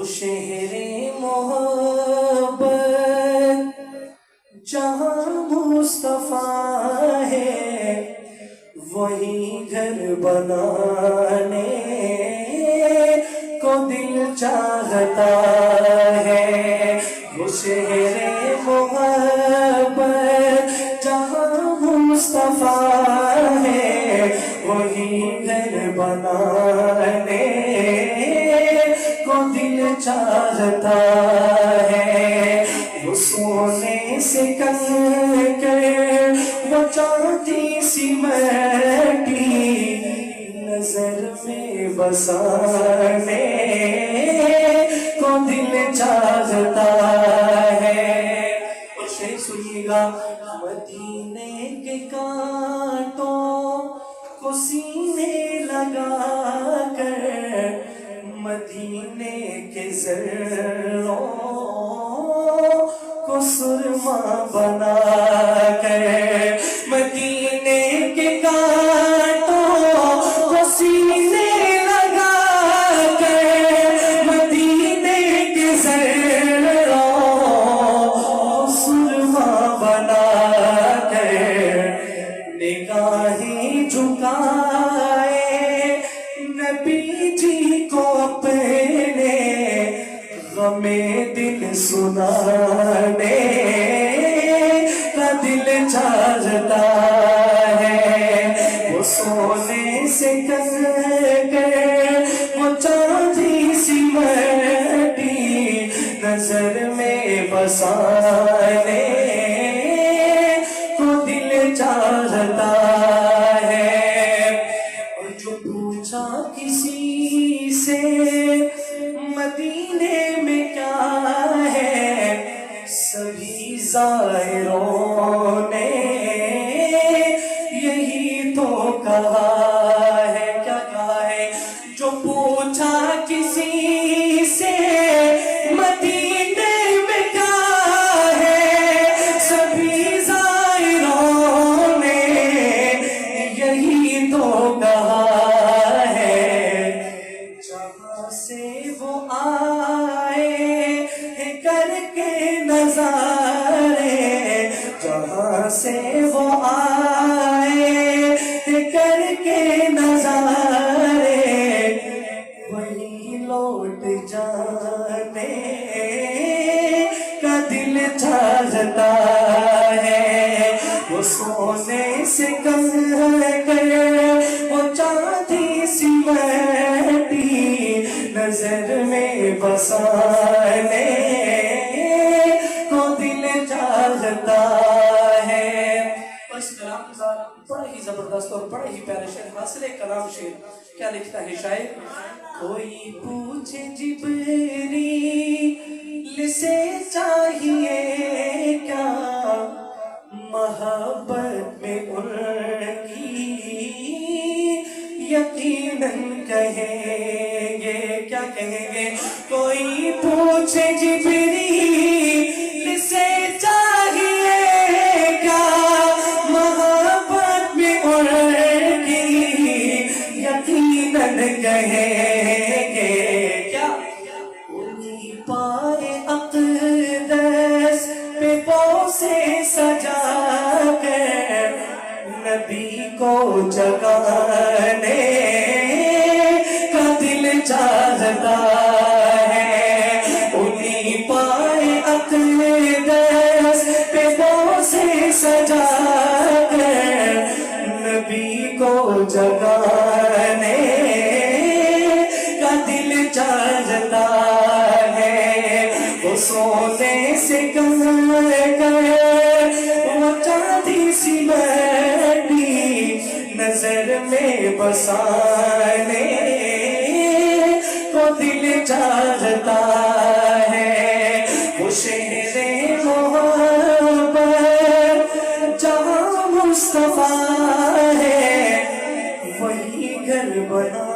شہر محبت جہاں مصطفیٰ ہے وہی گھر بنانے کو دل چاہتا ہے۔ وہ شہر محبت جہاں مصطفیٰ ہے وہی گھر بنانے کو دل چاہتا ہے۔ وہ سونے سے کر وہ چاندی سی مٹی نظر میں بسانے کو دل چاہتا ہے۔ اور شعر سنیے گا، مدینے کے کانٹوں کو سینے لگا کر مدینے کے زروں کو سرما بنا کر مدینے کے کانٹوں کو سینے لگا کر مدینے کے زروں کو سرما بنا کر نگاہیں جھکائے نبی جی کو اپنے غم دل سنانے کا دل چاہتا ہے۔ وہ سونے سے کر وہ چاندی سی مٹی نظر میں بسانے کو دل چاہتا ہے۔ اور جو پوچھا کسی سے مدینے میں کیا ہے سبھی زائروں نے یہی تو کہا ہے۔ کیا کہا ہے؟ جو پوچھا کسی سے مدینے میں کیا ہے سبھی زائروں نے یہی تو کہا ہے۔ جہاں سے وہ آئے کر کے نظارے جہاں سے وہ آئے کر کے نظارے وہی لوٹ جانے کا دل چاہتا ہے۔ وہ سونے سے کر وہ چاندی سی مٹی نظر میں بسانے کو دل چاہتا ہے۔ اس کلام کے ساتھ بڑا ہی زبردست اور بڑا ہی پیارا شعر حاصل کلام شعر کیا لکھتا ہے شاعر؟ کوئی پوچھے جبریل سے چاہیے کیا محبت میں ان کی یقیناً کہیں گے۔ کیا کہیں گے؟ کوئی پوچھے جبریل سے چاہیے کیا محبت میں ان کی یقیناً کہیں گے۔ کیا انہی پائے اقدس پہ بوسے سجا کر نبی کو جگانے کا دل چاہتا ہے۔ انہی پائے اقدس پہ بوسے سجا کر نبی کو جگانے کا دل چاہتا ہے۔ وہ سونے سے کر وہ چاندی سی مٹی نظر میں بسانے کو دل چاہتا ہے۔ وہ شہر محبت جہاں مصطفیٰ ہے وہی گھر بنا